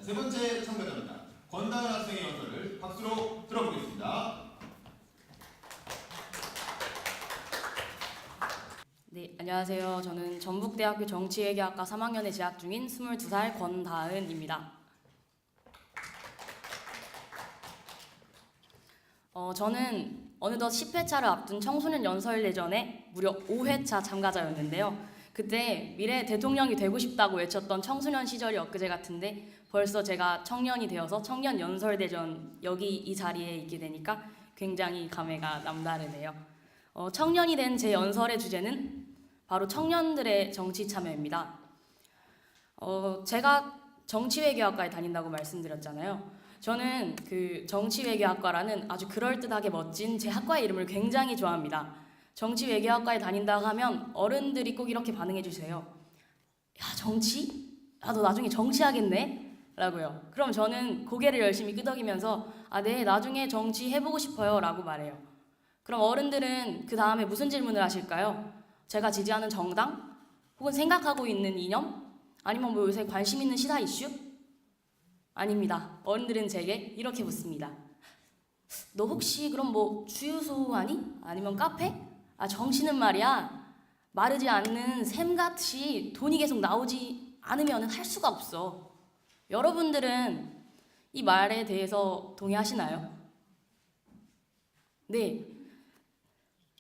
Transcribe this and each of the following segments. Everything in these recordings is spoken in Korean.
세 번째 참가자입니다. 권다은 학생의 연설을 박수로 들어보겠습니다. 네, 안녕하세요. 저는 전북대학교 정치외교학과 3학년에 재학 중인 22살 권다은입니다. 저는 어느덧 10회차를 앞둔 청소년 연설대전에 무려 5회차 참가자였는데요. 그때 미래 대통령이 되고 싶다고 외쳤던 청소년 시절이 엊그제 같은데 벌써 제가 청년이 되어서 청년 연설대전 여기 이 자리에 있게 되니까 굉장히 감회가 남다르네요. 청년이 된 제 연설의 주제는 바로 청년들의 정치 참여입니다. 제가 정치외교학과에 다닌다고 말씀드렸잖아요. 저는 그 정치외교학과라는 아주 그럴듯하게 멋진 제 학과의 이름을 굉장히 좋아합니다. 정치외교학과에 다닌다고 하면 어른들이 꼭 이렇게 반응해 주세요. 야, 정치? 야, 너 나중에 정치하겠네? 라고요. 그럼 저는 고개를 열심히 끄덕이면서 네, 나중에 정치 해보고 싶어요 라고 말해요. 그럼 어른들은 그 다음에 무슨 질문을 하실까요? 제가 지지하는 정당? 혹은 생각하고 있는 이념? 아니면 뭐 요새 관심 있는 시사 이슈? 아닙니다. 어른들은 제게 이렇게 묻습니다. 너 혹시 그럼 뭐 주유소 하니? 아니면 카페? 정치는 말이야. 마르지 않는 샘같이 돈이 계속 나오지 않으면 할 수가 없어. 여러분들은 이 말에 대해서 동의하시나요? 네.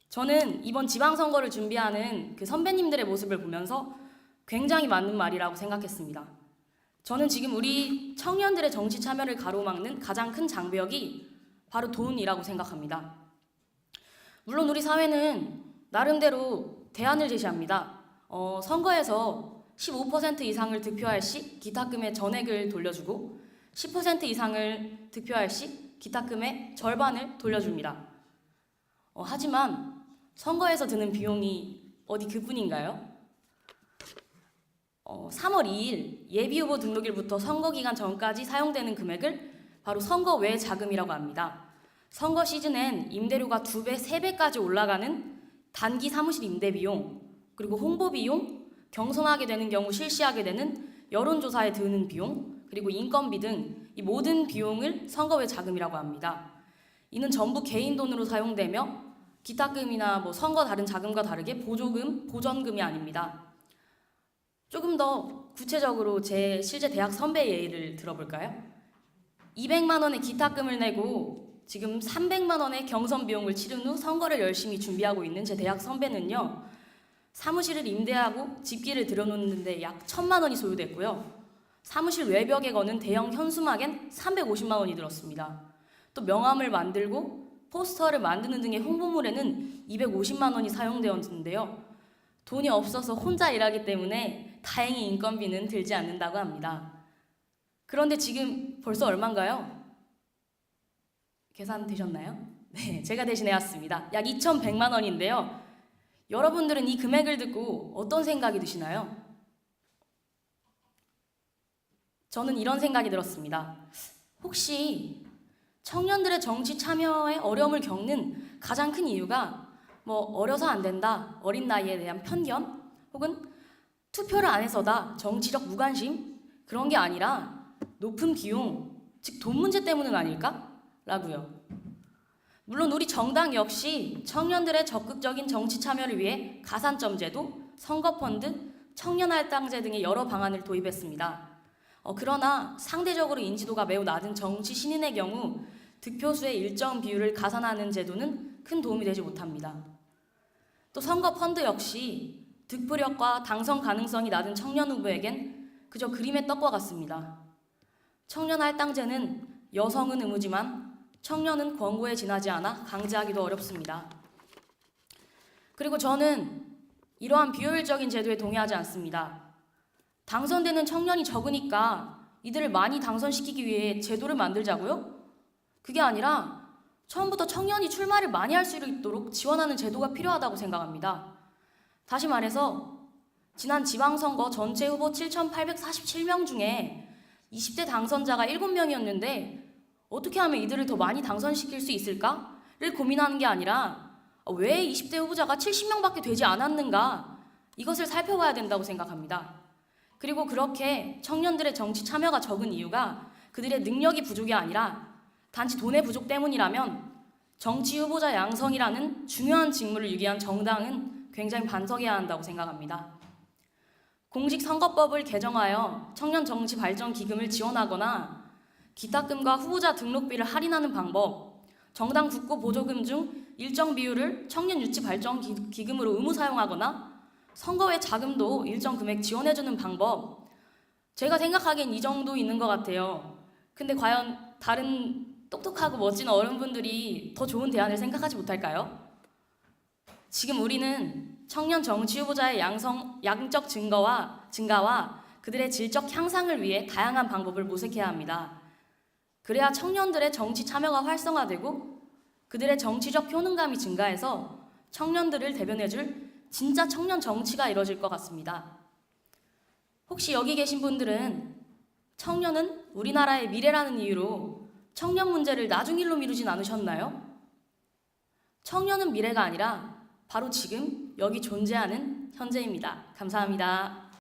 저는 이번 지방선거를 준비하는 그 선배님들의 모습을 보면서 굉장히 맞는 말이라고 생각했습니다. 저는 지금 우리 청년들의 정치 참여를 가로막는 가장 큰 장벽이 바로 돈이라고 생각합니다. 물론 우리 사회는 나름대로 대안을 제시합니다. 선거에서 15% 이상을 득표할 시 기탁금의 전액을 돌려주고 10% 이상을 득표할 시 기탁금의 절반을 돌려줍니다. 하지만 선거에서 드는 비용이 어디 그뿐인가요? 3월 2일 예비후보 등록일부터 선거기간 전까지 사용되는 금액을 바로 선거 외 자금이라고 합니다. 선거 시즌엔 임대료가 2배, 3배까지 올라가는 단기 사무실 임대 비용, 그리고 홍보 비용, 경선하게 되는 경우 실시하게 되는 여론조사에 드는 비용, 그리고 인건비 등 이 모든 비용을 선거 외 자금이라고 합니다. 이는 전부 개인 돈으로 사용되며 기탁금이나 뭐 선거 다른 자금과 다르게 보조금, 보전금이 아닙니다. 조금 더 구체적으로 제 실제 대학 선배의 예를 들어볼까요? 200만 원의 기탁금을 내고 지금 300만 원의 경선 비용을 치른 후 선거를 열심히 준비하고 있는 제 대학 선배는요. 사무실을 임대하고 집기를 들여놓는데 약 1,000만 원이 소요됐고요. 사무실 외벽에 거는 대형 현수막엔 350만 원이 들었습니다. 또 명함을 만들고 포스터를 만드는 등의 홍보물에는 250만 원이 사용되었는데요. 돈이 없어서 혼자 일하기 때문에 다행히 인건비는 들지 않는다고 합니다. 그런데 지금 벌써 얼마인가요? 계산 되셨나요? 네, 제가 대신해 왔습니다. 약 2,100만 원인데요. 여러분들은 이 금액을 듣고 어떤 생각이 드시나요? 저는 이런 생각이 들었습니다. 혹시 청년들의 정치 참여에 어려움을 겪는 가장 큰 이유가 뭐 어려서 안 된다, 어린 나이에 대한 편견, 혹은 투표를 안 해서다, 정치적 무관심, 그런 게 아니라 높은 비용, 즉 돈 문제 때문은 아닐까? 라고요. 물론 우리 정당 역시 청년들의 적극적인 정치 참여를 위해 가산점 제도, 선거펀드, 청년할당제 등의 여러 방안을 도입했습니다. 그러나 상대적으로 인지도가 매우 낮은 정치 신인의 경우 득표수의 일정 비율을 가산하는 제도는 큰 도움이 되지 못합니다. 또 선거펀드 역시 득표력과 당선 가능성이 낮은 청년 후보에겐 그저 그림의 떡과 같습니다. 청년할당제는 여성은 의무지만 청년은 권고에 지나지 않아 강제하기도 어렵습니다. 그리고 저는 이러한 비효율적인 제도에 동의하지 않습니다. 당선되는 청년이 적으니까 이들을 많이 당선시키기 위해 제도를 만들자고요? 그게 아니라 처음부터 청년이 출마를 많이 할 수 있도록 지원하는 제도가 필요하다고 생각합니다. 다시 말해서 지난 지방선거 전체 후보 7,847명 중에 20대 당선자가 7명이었는데 어떻게 하면 이들을 더 많이 당선시킬 수 있을까를 고민하는 게 아니라 왜 20대 후보자가 70명밖에 되지 않았는가 이것을 살펴봐야 된다고 생각합니다. 그리고 그렇게 청년들의 정치 참여가 적은 이유가 그들의 능력이 부족이 아니라 단지 돈의 부족 때문이라면 정치 후보자 양성이라는 중요한 직무를 유기한 정당은 굉장히 반성해야 한다고 생각합니다. 공직선거법을 개정하여 청년 정치 발전 기금을 지원하거나 기탁금과 후보자 등록비를 할인하는 방법, 정당 국고 보조금 중 일정 비율을 청년 유치 발전 기금으로 의무 사용하거나 선거외 자금도 일정 금액 지원해주는 방법, 제가 생각하기엔 이 정도 있는 것 같아요. 근데 과연 다른 똑똑하고 멋진 어른분들이 더 좋은 대안을 생각하지 못할까요? 지금 우리는 청년 정치 후보자의 양적 증가와 그들의 질적 향상을 위해 다양한 방법을 모색해야 합니다. 그래야 청년들의 정치 참여가 활성화되고 그들의 정치적 효능감이 증가해서 청년들을 대변해줄 진짜 청년 정치가 이뤄질 것 같습니다. 혹시 여기 계신 분들은 청년은 우리나라의 미래라는 이유로 청년 문제를 나중 일로 미루진 않으셨나요? 청년은 미래가 아니라 바로 지금 여기 존재하는 현재입니다. 감사합니다.